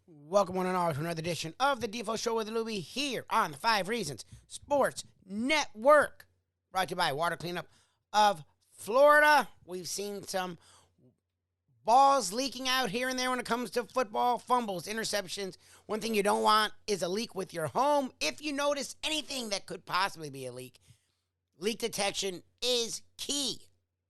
Welcome one and all to another edition of the Defo Show with Lubie here on the 5 Reasons Sports Network. Brought to you by Water Cleanup of Florida. We've seen some balls leaking out here and there when it comes to football, fumbles, interceptions. One thing you don't want is a leak with your home. If you notice anything that could possibly be a leak detection is key.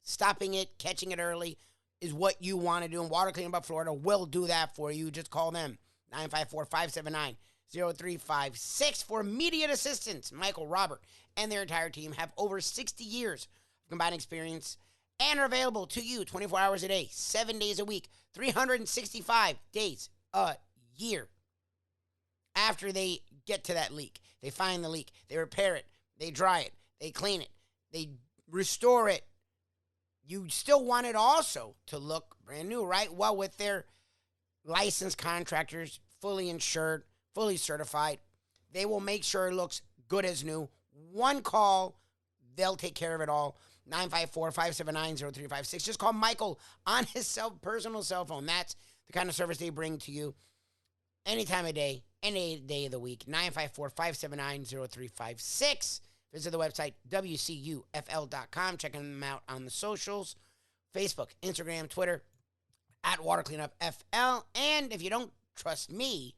Stopping it, catching it early is what you want to do. And Water Cleanup of Florida will do that for you. Just call them, 954-579-0356 for immediate assistance. Michael, Robert, and their entire team have over 60 years of combined experience and are available to you 24 hours a day, 7 days a week, 365 days a year. After they get to that leak, they find the leak, they repair it, they dry it, they clean it, they restore it. You still want it also to look brand new, right? Well, with their licensed contractors, fully insured, fully certified, they will make sure it looks good as new. One call, they'll take care of it all. 954-579-0356. Just call Michael on his personal cell phone. That's the kind of service they bring to you any time of day, any day of the week. 954-579-0356. Visit the website, WCUFL.com. Checking them out on the socials, Facebook, Instagram, Twitter, at Water Cleanup FL. And if you don't trust me,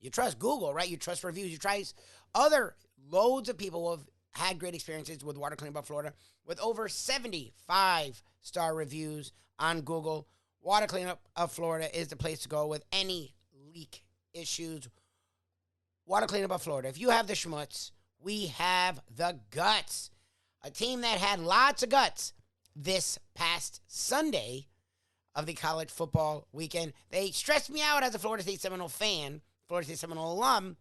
you trust Google, right? You trust reviews. You trust other loads of people who have had great experiences with Water Cleanup of Florida with over 75-star reviews on Google. Water Cleanup of Florida is the place to go with any leak issues. Water Cleanup of Florida. If you have the schmutz, we have the guts. A team that had lots of guts this past Sunday of the college football weekend. They stressed me out as a Florida State Seminole fan, Florida State Seminole alum,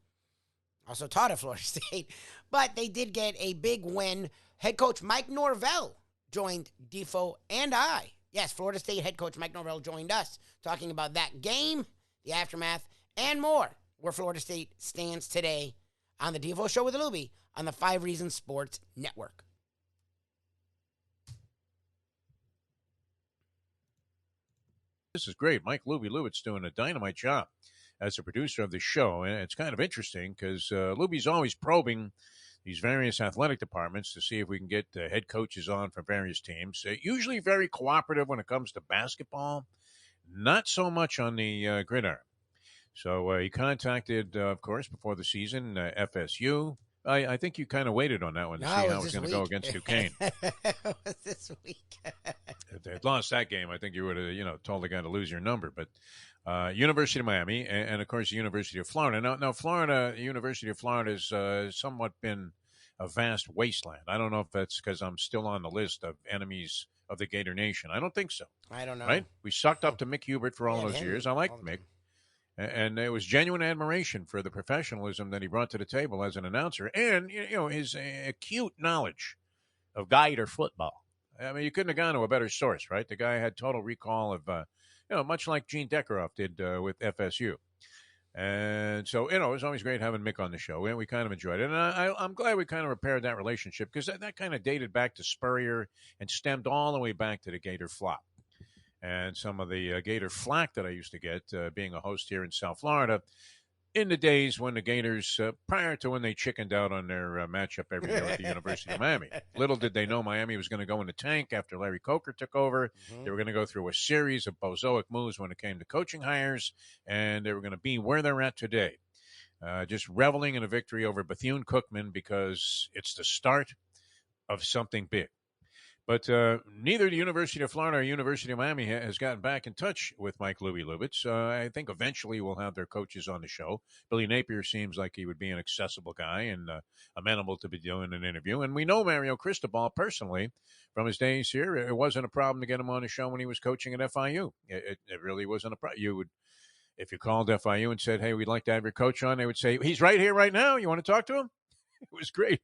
also taught at Florida State, but they did get a big win. Head coach Mike Norvell joined Defo and I. Yes, Florida State head coach Mike Norvell joined us, talking about that game, the aftermath, and more, where Florida State stands today on the Defo Show with Lubie on the 5 Reasons Sports Network. This is great. Mike Lubie's doing a dynamite job as a producer of the show. And it's kind of interesting because Lubie's always probing these various athletic departments to see if we can get head coaches on from various teams. Usually very cooperative when it comes to basketball, not so much on the gridiron. So he contacted, of course, before the season, FSU. I think you kind of waited on that one to see how it was going to go against Duquesne. It was this week. If they had lost that game, I think you would have, told the guy to lose your number. But University of Miami and of course, the University of Florida. Now, University of Florida has somewhat been a vast wasteland. I don't know if that's because I'm still on the list of enemies of the Gator Nation. I don't think so. I don't know. Right? We sucked up to Mick Hubert for all those years. I liked Mick. And there was genuine admiration for the professionalism that he brought to the table as an announcer and, his acute knowledge of Gator football. I mean, you couldn't have gone to a better source, right? The guy had total recall of, much like Gene Deckeroff did with FSU. And so, it was always great having Mick on the show, and we kind of enjoyed it. And I'm glad we kind of repaired that relationship because that kind of dated back to Spurrier and stemmed all the way back to the Gator flop. And some of the Gator flack that I used to get being a host here in South Florida in the days when the Gators, prior to when they chickened out on their matchup every year at the University of Miami. Little did they know Miami was going to go in the tank after Larry Coker took over. Mm-hmm. They were going to go through a series of bozoic moves when it came to coaching hires, and they were going to be where they're at today. Just reveling in a victory over Bethune-Cookman because it's the start of something big. But neither the University of Florida or University of Miami has gotten back in touch with Mike Lubie. I think eventually we'll have their coaches on the show. Billy Napier seems like he would be an accessible guy and amenable to be doing an interview. And we know Mario Cristobal personally from his days here. It wasn't a problem to get him on the show when he was coaching at FIU. It really wasn't a problem. If you called FIU and said, hey, we'd like to have your coach on, they would say, he's right here right now. You want to talk to him? It was great.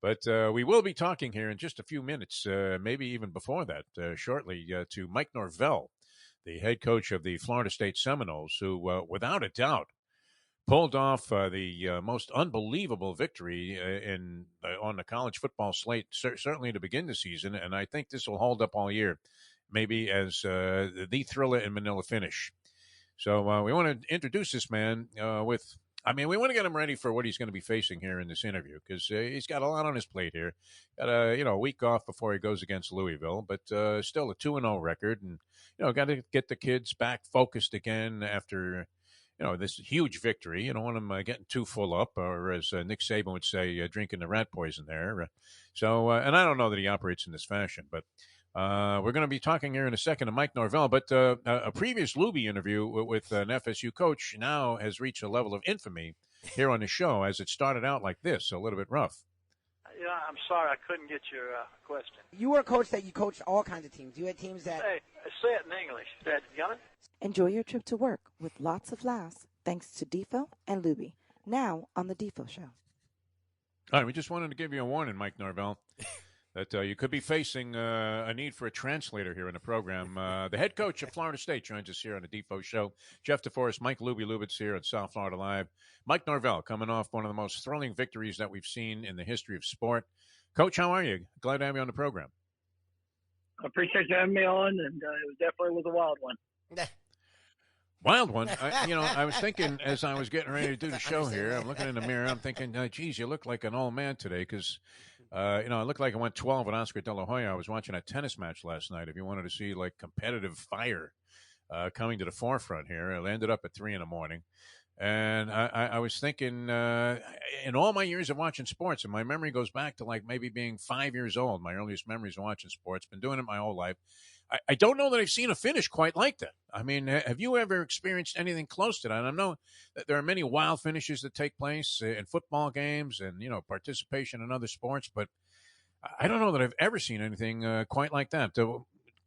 But we will be talking here in just a few minutes, maybe even before that, shortly, to Mike Norvell, the head coach of the Florida State Seminoles, who, without a doubt, pulled off the most unbelievable victory on the college football slate, certainly to begin the season. And I think this will hold up all year, maybe as the thriller in Manila finish. So we want to introduce this man with. I mean, we want to get him ready for what he's going to be facing here in this interview because he's got a lot on his plate here. Got a week off before he goes against Louisville, but still a 2-0 record, and got to get the kids back focused again after this huge victory. You don't want them getting too full up, or as Nick Saban would say, drinking the rat poison there. And I don't know that he operates in this fashion, but we're going to be talking here in a second to Mike Norvell. But a previous Lubie interview with an FSU coach now has reached a level of infamy here on the show, as it started out like this, a little bit rough. Yeah, I'm sorry, I couldn't get your question. You were a coach that you coached all kinds of teams. You had teams that... Hey, say it in English. Dad, you got it? Enjoy your trip to work with lots of laughs thanks to Defo and Lubie. Now on the Defo Show. All right, we just wanted to give you a warning, Mike Norvell, that you could be facing a need for a translator here in the program. The head coach of Florida State joins us here on the Defo Show. Jeff DeForest, Mike Lubitz here at South Florida Live. Mike Norvell coming off one of the most thrilling victories that we've seen in the history of sport. Coach, how are you? Glad to have you on the program. I appreciate you having me on, and it definitely was a wild one. Wild one. I was thinking as I was getting ready to do the show here, I'm looking in the mirror, I'm thinking, geez, you look like an old man today because, I looked like I went 12 with Oscar De La Hoya. I was watching a tennis match last night. If you wanted to see, like, competitive fire coming to the forefront here, it ended up at 3 in the morning. And I was thinking, in all my years of watching sports, and my memory goes back to, like, maybe being 5 years old, my earliest memories of watching sports, been doing it my whole life. I don't know that I've seen a finish quite like that. I mean, have you ever experienced anything close to that? And I know that there are many wild finishes that take place in football games and, participation in other sports, but I don't know that I've ever seen anything quite like that.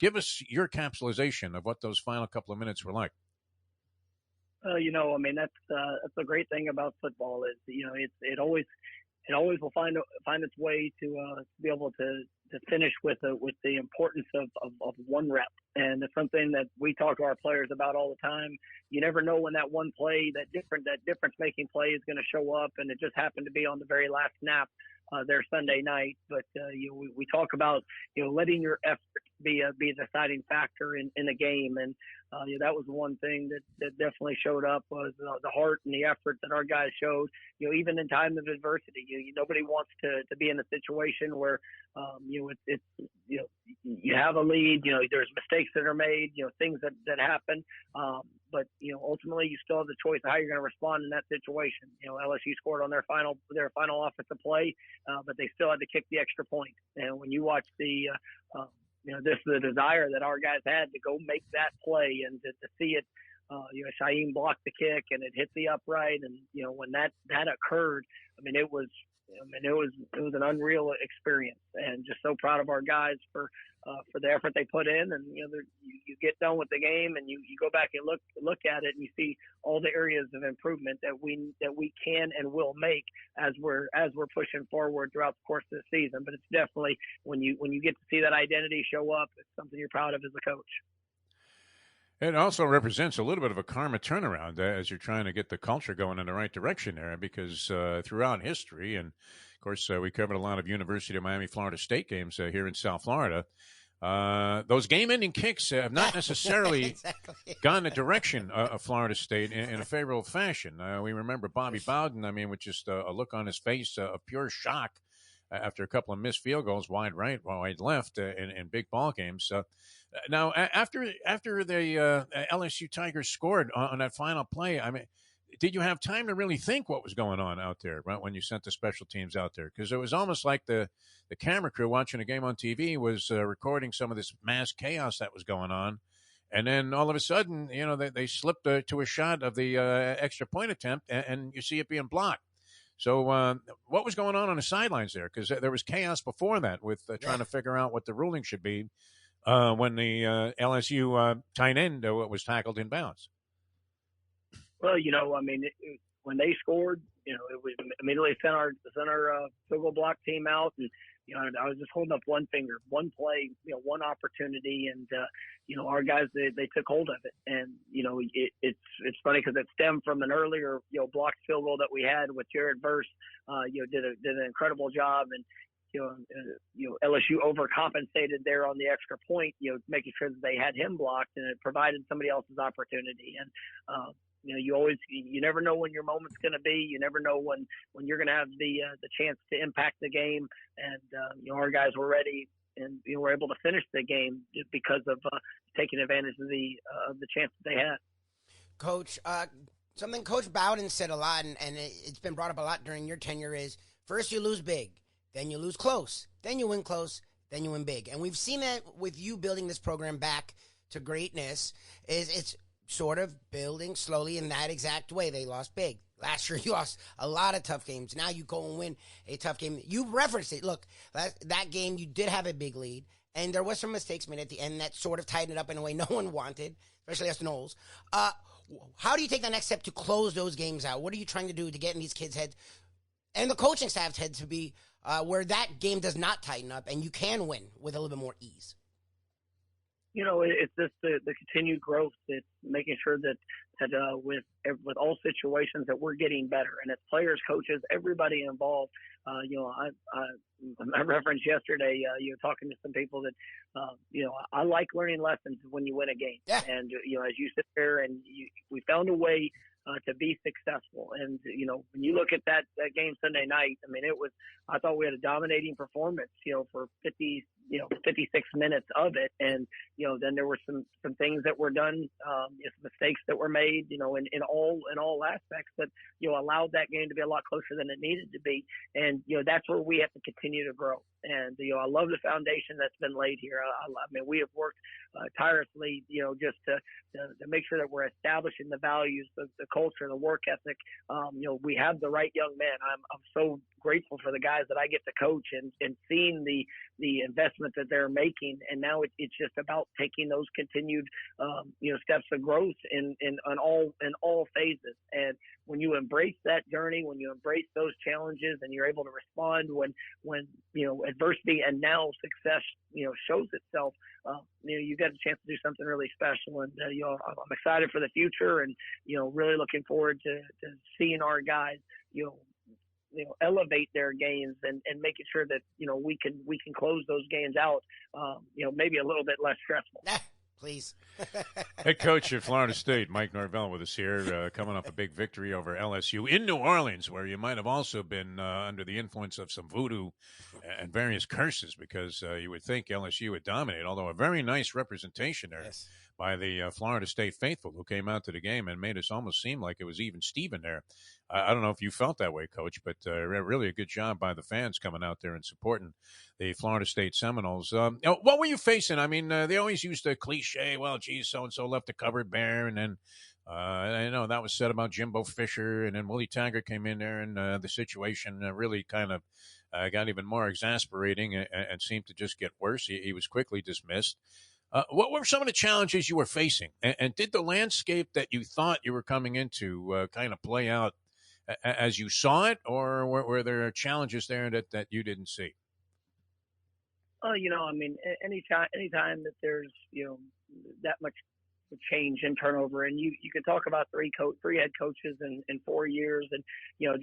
Give us your capsulization of what those final couple of minutes were like. That's the great thing about football is, it always will find its way to be able to finish with the importance of one rep. And it's something that we talk to our players about all the time. You never know when that one play, that difference making play is going to show up. And it just happened to be on the very last snap there Sunday night. But we talk about letting your effort be a deciding factor in a game. And that was one thing that definitely showed up was the heart and the effort that our guys showed. Even in times of adversity, nobody wants to be in a situation where you have a lead. There's mistakes that are made. Things that happen. But ultimately, you still have the choice of how you're going to respond in that situation. LSU scored on their final offensive play, but they still had to kick the extra point. And when you watch the the desire that our guys had to go make that play and to see it, Shaheem blocked the kick and it hit the upright. And, when that occurred, it was an unreal experience, and just so proud of our guys for the effort they put in. And, you get done with the game and you go back and look at it and you see all the areas of improvement that we can and will make as we're pushing forward throughout the course of the season. But it's definitely when you get to see that identity show up, it's something you're proud of as a coach. It also represents a little bit of a karma turnaround as you're trying to get the culture going in the right direction there, because throughout history, and of course we covered a lot of University of Miami, Florida State games here in South Florida, those game-ending kicks have not necessarily gone the direction of Florida State in a favorable fashion. We remember Bobby Bowden, with just a look on his face of pure shock after a couple of missed field goals, wide right, wide left in big ball games. Now, after the LSU Tigers scored on that final play, did you have time to really think what was going on out there, right, when you sent the special teams out there? Because it was almost like the camera crew watching a game on TV was recording some of this mass chaos that was going on. And then all of a sudden, they slipped to a shot of the extra point attempt, and you see it being blocked. So what was going on the sidelines there? Because there was chaos before that with trying to figure out what the ruling should be when the LSU tight end was tackled in bounds. Well, when they scored, it was immediately sent our field goal block team out, and I was just holding up one finger, one play, one opportunity, and our guys they took hold of it, and it's funny because it stemmed from an earlier blocked field goal that we had with Jared Verse, did an incredible job, and LSU overcompensated there on the extra point, making sure that they had him blocked, and it provided somebody else's opportunity. And you never know when your moment's going to be. You never know when you're going to have the chance to impact the game. And our guys were ready, and were able to finish the game just because of taking advantage of the chance that they had. Coach, something Coach Bowden said a lot, and it's been brought up a lot during your tenure, is first you lose big, then you lose close, then you win close, then you win big. And we've seen that with you building this program back to greatness. It's sort of building slowly in that exact way. They lost big. Last year, you lost a lot of tough games. Now you go and win a tough game. You referenced it. Look, that game, you did have a big lead, and there was some mistakes made at the end that sort of tightened it up in a way no one wanted, especially us Noles. How do you take the next step to close those games out? What are you trying to do to get in these kids' heads and the coaching staff's heads to be where that game does not tighten up and you can win with a little bit more ease? It's just the continued growth. It's making sure that with all situations that we're getting better, and it's players, coaches, everybody involved. I referenced yesterday, talking to some people that, I like learning lessons when you win a game. Yeah. And, as you sit there and we found a way to be successful. And, when you look at that game Sunday night, I thought we had a dominating performance, for 56 minutes of it. And, then there were some things that were done, some mistakes that were made, in all aspects that, allowed that game to be a lot closer than it needed to be. And, that's where we have to continue to grow. And, I love the foundation that's been laid here. We have worked tirelessly, just to make sure that we're establishing the values, the culture, the work ethic. We have the right young men. I'm so grateful for the guys that I get to coach and seeing the investment that they're making. And now it's just about taking those continued, steps of growth in all phases. And when you embrace that journey, when you embrace those challenges, and you're able to respond when adversity and now success, shows itself, you got a chance to do something really special. And, I'm excited for the future, and, really looking forward to seeing our guys, elevate their games and making sure that, we can close those games out, maybe a little bit less stressful. Please. Head coach at Florida State, Mike Norvell, with us here, coming off a big victory over LSU in New Orleans, where you might have also been under the influence of some voodoo and various curses, because you would think LSU would dominate, although a very nice representation there. Yes. By the Florida State faithful who came out to the game and made us almost seem like it was even Steven there. I don't know if you felt that way, Coach, but really a good job by the fans coming out there and supporting the Florida State Seminoles. What were you facing? They always used the cliche, well, geez, so-and-so left the cupboard bare, and then I know that was said about Jimbo Fisher, and then Willie Taggart came in there, and the situation really kind of got even more exasperating and seemed to just get worse. He was quickly dismissed. What were some of the challenges you were facing? And did the landscape that you thought you were coming into kind of play out as you saw it, or were there challenges there that you didn't see? Anytime that there's, that much change and turnover, and you can talk about three head coaches in 4 years, and I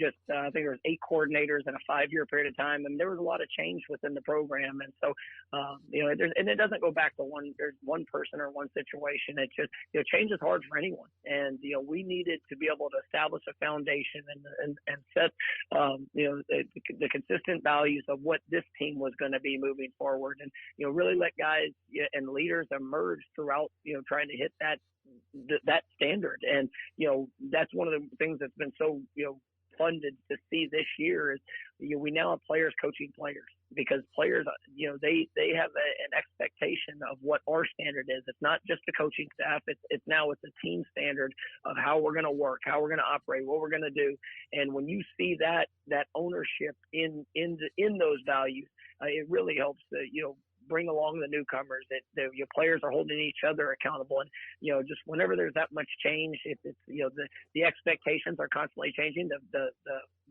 think there was 8 coordinators in a 5-year period of time, and there was a lot of change within the program. And so and it doesn't go back to one person or one situation. It's just change is hard for anyone, and we needed to be able to establish a foundation and set the consistent values of what this team was going to be moving forward, and really let guys and leaders emerge throughout trying to hit that standard. And that's one of the things that's been so fun to see this year is we now have players coaching players, because players they have an expectation of what our standard is. It's not just the coaching staff, it's now it's a team standard of how we're going to work, how we're going to operate, what we're going to do. And when you see that ownership in those values, it really helps bring along the newcomers. That your players are holding each other accountable, and just whenever there's that much change, it's the expectations are constantly changing.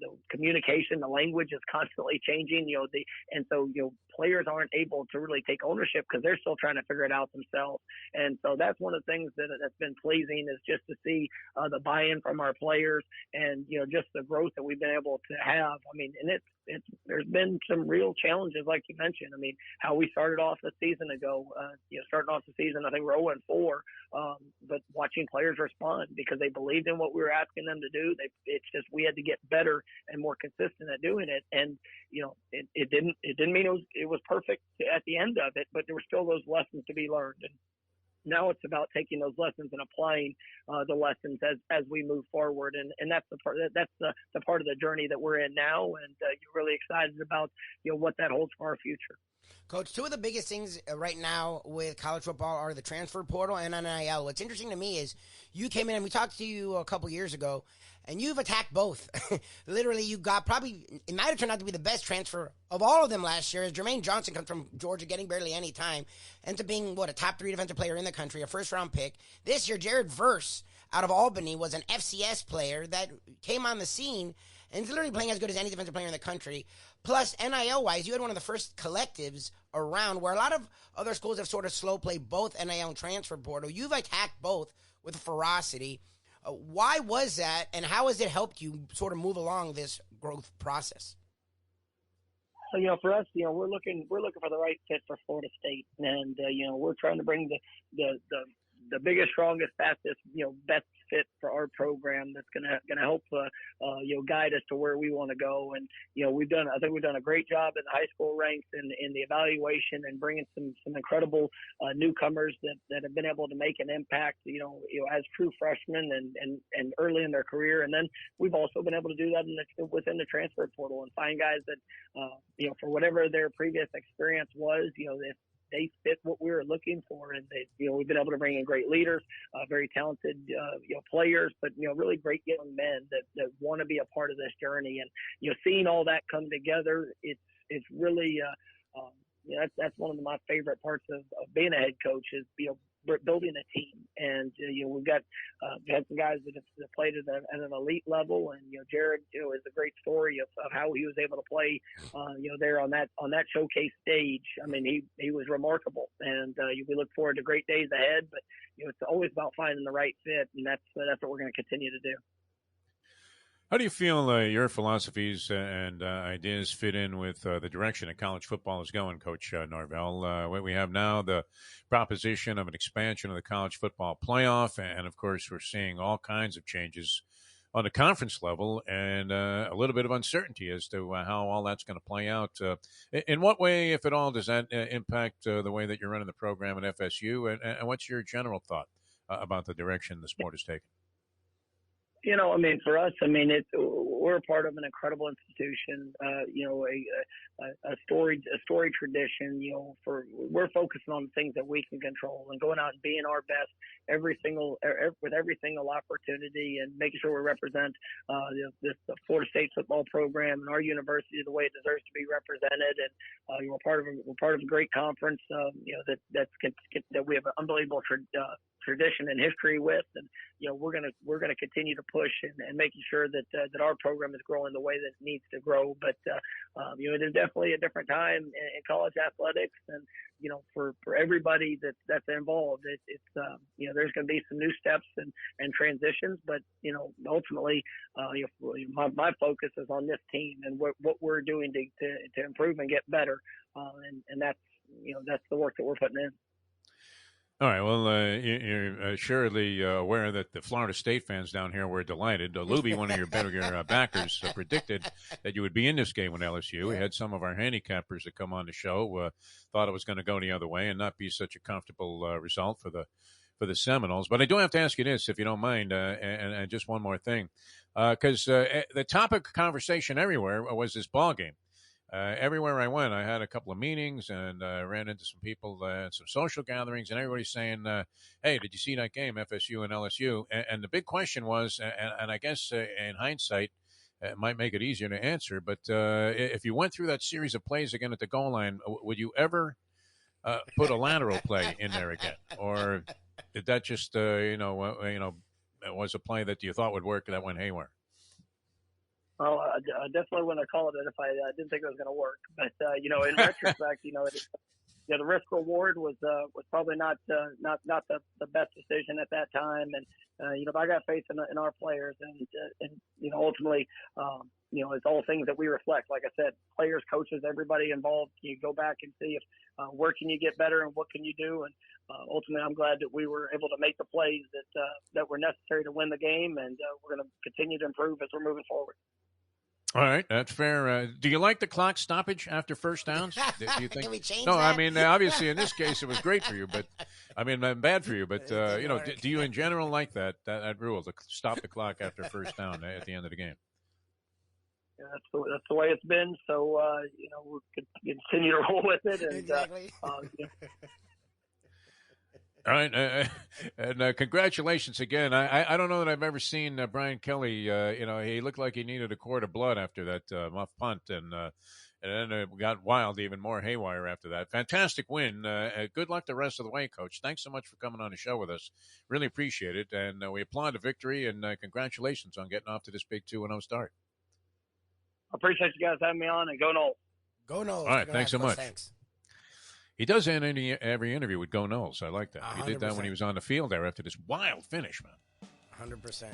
the communication, the language is constantly changing. And so players aren't able to really take ownership because they're still trying to figure it out themselves. And so that's one of the things that's been pleasing is just to see the buy-in from our players and just the growth that we've been able to have. I mean, and there's been some real challenges, like you mentioned. I mean, how we started off the season ago, starting off the season, I think we're 0-4, but watching players respond because they believed in what we were asking them to do. It's just we had to get better and more consistent at doing it. And it didn't mean it was perfect at the end of it, but there were still those lessons to be learned. And now it's about taking those lessons and applying the lessons as we move forward, and that's the part of the journey that we're in now, and you're really excited about what that holds for our future. Coach, two of the biggest things right now with college football are the transfer portal and NIL. What's interesting to me is you came in and we talked to you a couple years ago, and you've attacked both. Literally, you got it might have turned out to be the best transfer of all of them last year, as Jermaine Johnson comes from Georgia, getting barely any time, ends up being, a top 3 defensive player in the country, a first-round pick. This year, Jared Verse out of Albany was an FCS player that came on the scene and is literally playing as good as any defensive player in the country. Plus, NIL-wise, you had one of the first collectives around where a lot of other schools have sort of slow-played both NIL and transfer portal. You've attacked both with ferocity. Why was that, and how has it helped you sort of move along this growth process? So, for us, we're looking for the right fit for Florida State, and we're trying to bring the biggest, strongest, fastest, best fit for our program that's gonna help guide us to where we want to go. And I think we've done a great job in the high school ranks and in the evaluation and bringing some incredible newcomers that have been able to make an impact as true freshmen and early in their career. And then we've also been able to do that within the transfer portal and find guys that for whatever their previous experience was, if they fit what we were looking for, and we've been able to bring in great leaders, very talented players, but really great young men that want to be a part of this journey. And seeing all that come together, it's really that's one of my favorite parts of being a head coach is building a team. And we've got some guys that have played at an elite level, and Jared is a great story of how he was able to play there on that showcase stage. I mean, he was remarkable, and we look forward to great days ahead. But it's always about finding the right fit, and that's what we're going to continue to do. How do you feel your philosophies and ideas fit in with the direction that college football is going, Coach Norvell? What we have now, the proposition of an expansion of the college football playoff, and of course, we're seeing all kinds of changes on the conference level and a little bit of uncertainty as to how all that's going to play out. In what way, if at all, does that impact the way that you're running the program at FSU? And what's your general thought about the direction the sport is taking? For us, we're a part of an incredible institution, a storied tradition, we're focusing on the things that we can control and going out and being our best with every single opportunity and making sure we represent the Florida State football program and our university the way it deserves to be represented. And we're part of a great conference, that we have an unbelievable tradition and history with, and we're gonna continue to push and making sure that our program is growing the way that it needs to grow. But it is definitely a different time in college athletics, and for everybody that's involved, it's there's going to be some new steps and transitions, but ultimately my focus is on this team and what we're doing to improve and get better, and that's the work that we're putting in. All right. Well, you're assuredly aware that the Florida State fans down here were delighted. Lubie, one of your better backers, predicted that you would be in this game with LSU. We had some of our handicappers that come on the show thought it was going to go the other way and not be such a comfortable result for the Seminoles. But I do have to ask you this, if you don't mind, and just one more thing, because the topic of conversation everywhere was this ball game. Everywhere I went, I had a couple of meetings and ran into some people at some social gatherings, and everybody's saying, hey, did you see that game, FSU and LSU? And the big question was, and I guess in hindsight, it might make it easier to answer, but if you went through that series of plays again at the goal line, would you ever put a lateral play in there again? Or did that just, it was a play that you thought would work that went haywire? Well, I definitely wouldn't have called it if I didn't think it was going to work. But in retrospect, the risk reward was probably not the best decision at that time. And I got faith in our players, and ultimately, it's all things that we reflect. Like I said, players, coaches, everybody involved. You go back and see if where can you get better and what can you do. And ultimately, I'm glad that we were able to make the plays that were necessary to win the game, and we're going to continue to improve as we're moving forward. All right, that's fair. Do you like the clock stoppage after first downs? Do you think? Can we change no, that? I mean, obviously in this case it was great for you, but I mean, bad for you. But do you in general like that rule to stop the clock after first down at the end of the game? Yeah, that's the way it's been. So we'll continue to roll with it, and Exactly. All right, and congratulations again. I don't know that I've ever seen Brian Kelly. He looked like he needed a quart of blood after that muff punt, and then it got wild, even more haywire after that. Fantastic win. Good luck the rest of the way, Coach. Thanks so much for coming on the show with us. Really appreciate it, and we applaud the victory, and congratulations on getting off to this big 2-0 start. I appreciate you guys having me on, and go Noles. Go Noles. All right, thanks so much. Thanks. He does end every interview with Go Noles. I like that. 100%. He did that when he was on the field there after this wild finish, man. 100%.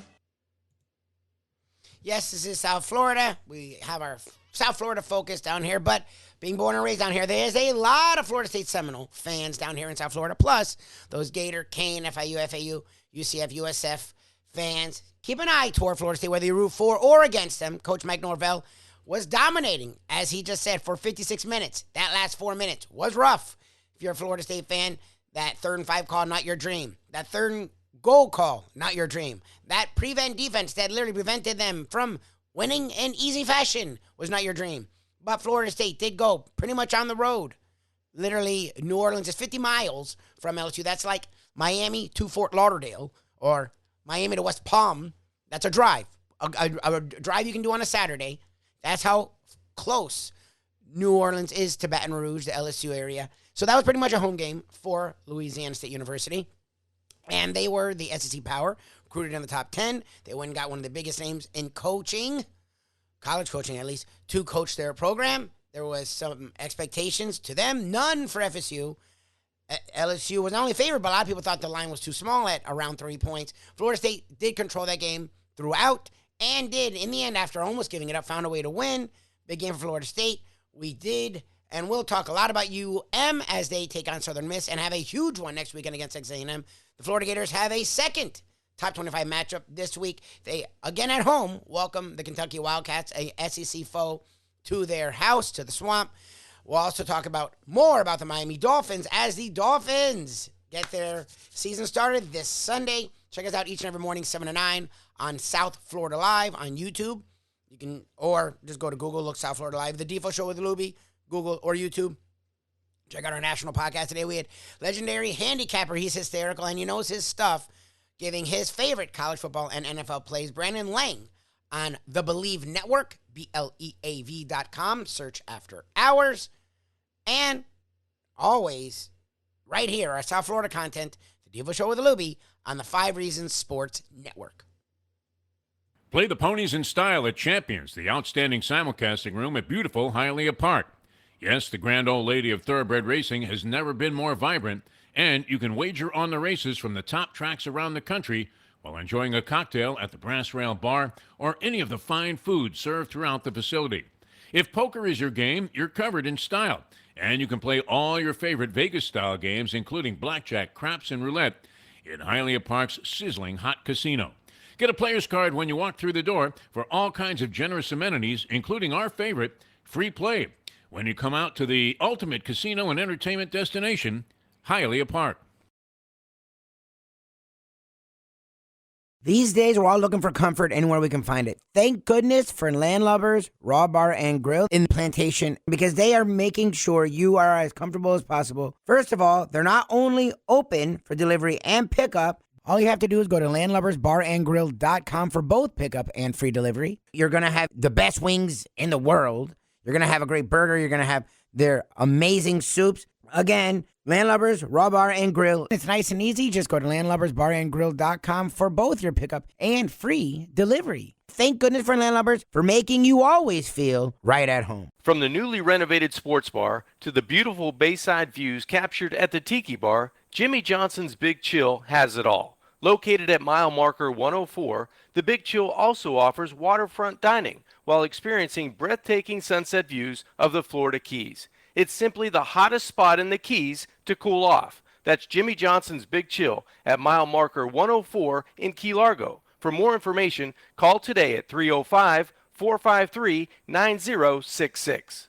Yes, this is South Florida. We have our South Florida focus down here, but being born and raised down here, there's a lot of Florida State Seminole fans down here in South Florida, plus those Gator, Kane, FIU, FAU, UCF, USF fans. Keep an eye toward Florida State, whether you root for or against them. Coach Mike Norvell was dominating, as he just said, for 56 minutes. That last 4 minutes was rough. If you're a Florida State fan, that 3rd and 5 call, not your dream. That 3rd and goal call, not your dream. That prevent defense that literally prevented them from winning in easy fashion was not your dream. But Florida State did go pretty much on the road. Literally, New Orleans is 50 miles from LSU. That's like Miami to Fort Lauderdale or Miami to West Palm. That's a drive. A drive you can do on a Saturday. That's how close New Orleans is to Baton Rouge, the LSU area. So that was pretty much a home game for Louisiana State University. And they were the SEC power, recruited in the top 10. They went and got one of the biggest names in coaching, college coaching at least, to coach their program. There was some expectations to them, none for FSU. LSU was not only favored, but a lot of people thought the line was too small at around 3 points. Florida State did control that game throughout and did, in the end, after almost giving it up, found a way to win. Big game for Florida State. We did, and we'll talk a lot about UM as they take on Southern Miss and have a huge one next weekend against Texas A&M. The Florida Gators have a second top 25 matchup this week. They, again at home, welcome the Kentucky Wildcats, a SEC foe, to their house, to the Swamp. We'll also talk more about the Miami Dolphins as the Dolphins get their season started this Sunday. Check us out each and every morning, 7 to 9, on South Florida Live on YouTube. You can, or just go to Google, look South Florida Live, The Defo Show with Lubie, Google or YouTube. Check out our national podcast today. We had legendary handicapper. He's hysterical, and he knows his stuff, giving his favorite college football and NFL plays, Brandon Lang, on the Believe Network, BLEAV.com. Search After Hours. And always, right here, our South Florida content, The Defo Show with Lubie, on the 5 Reasons Sports Network. Play the ponies in style at Champions, the outstanding simulcasting room at beautiful Hialeah Park. Yes, the grand old lady of thoroughbred racing has never been more vibrant, and you can wager on the races from the top tracks around the country while enjoying a cocktail at the Brass Rail Bar or any of the fine food served throughout the facility. If poker is your game, you're covered in style, and you can play all your favorite Vegas-style games, including blackjack, craps, and roulette, in Hialeah Park's sizzling hot casino. Get a player's card when you walk through the door for all kinds of generous amenities, including our favorite, free play, when you come out to the ultimate casino and entertainment destination, Hialeah Park. These days, we're all looking for comfort anywhere we can find it. Thank goodness for Landlubbers Raw Bar and Grill in Plantation, because they are making sure you are as comfortable as possible. First of all, they're not only open for delivery and pickup. All you have to do is go to landlubbersbarandgrill.com for both pickup and free delivery. You're going to have the best wings in the world. You're going to have a great burger. You're going to have their amazing soups. Again, Landlubbers Raw Bar and Grill. It's nice and easy. Just go to landlubbersbarandgrill.com for both your pickup and free delivery. Thank goodness for Landlubbers for making you always feel right at home. From the newly renovated sports bar to the beautiful bayside views captured at the Tiki Bar, Jimmy Johnson's Big Chill has it all. Located at mile marker 104, the Big Chill also offers waterfront dining while experiencing breathtaking sunset views of the Florida Keys. It's simply the hottest spot in the Keys to cool off. That's Jimmy Johnson's Big Chill at mile marker 104 in Key Largo. For more information, call today at 305-453-9066.